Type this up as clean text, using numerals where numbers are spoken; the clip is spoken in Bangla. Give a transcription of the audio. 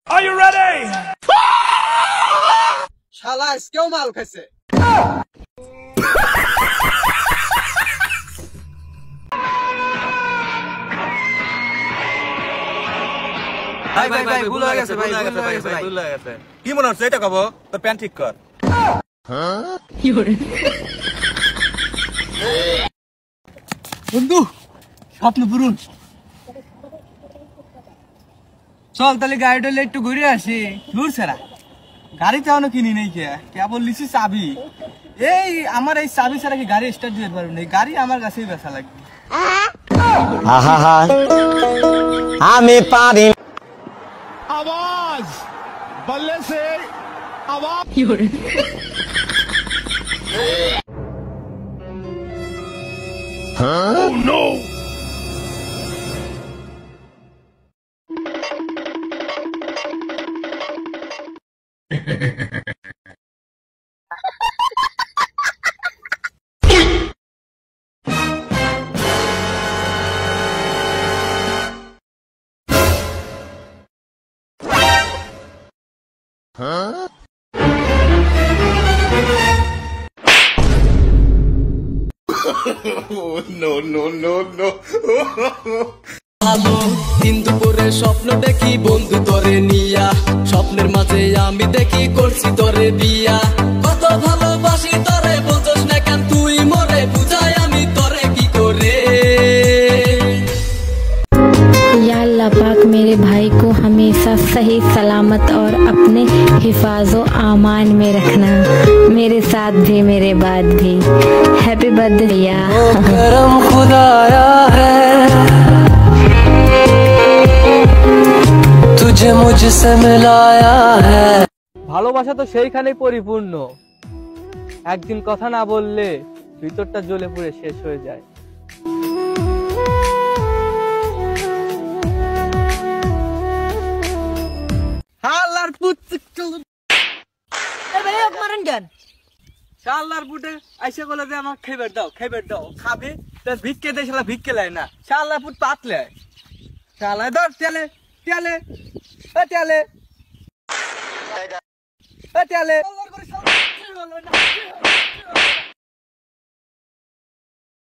Are you ready? শালা আজকেও মাল খাইছে। ভাই ভুল হয়ে গেছে ভাই ভুল হয়ে গেছে। কি মনে হচ্ছে এটা কব? তোর প্যান্ট ঠিক কর। বন্ধু স্বপ্ন পূরণ। চল তাহলে গাড়িটা একটু ঘুরে আসি। দূর ছাড়া গাড়িতে এখনো কিনি নেই কেবল লিছি চাবি। এই আমার এই চাবি ছাড়া কি গাড়ি স্টার্ট দিতে পারবো না। গাড়ি আমার কাছেই বেচা লাগবে। আমি পারি आवाज बल्ले से आवाज Oh no! Huh? Oh, no. দিন দুপুরে স্বপ্ন দেখি বন্ধু তোরে নিয়া, স্বপ্নের মাঝে আমি দেখি করছি তোরে বিয়া। কত ভালোবাসি তোরে বুঝোস না কেন তুই মরে, বুঝাই আমি তোরে কি করে। या अल्लाह पाक मेरे भाई को हमेशा सही सलामत और अपने हिफाजो आमान में रखना, मेरे साथ भी मेरे बाद भी। हैप्पी बर्थडे भैया। करम खुदाया है तुझे मुझसे मिलाया है। ভালোবাসা তো সেইখানেই পরিপূর্ণ, একদিন কথা না বললে ভিতরটা জ্বলে পুড়ে শেষ হয়ে যায়। শালার পুত শালার পুটে আইসে বলে যে আমাকে খাইবার দাও খাবে ভিক্ষে দেয়। শালা ভিক্ষে লাই না, শালার পুট পাতলে শালা ধর তেলে তেলে তেলে তেলে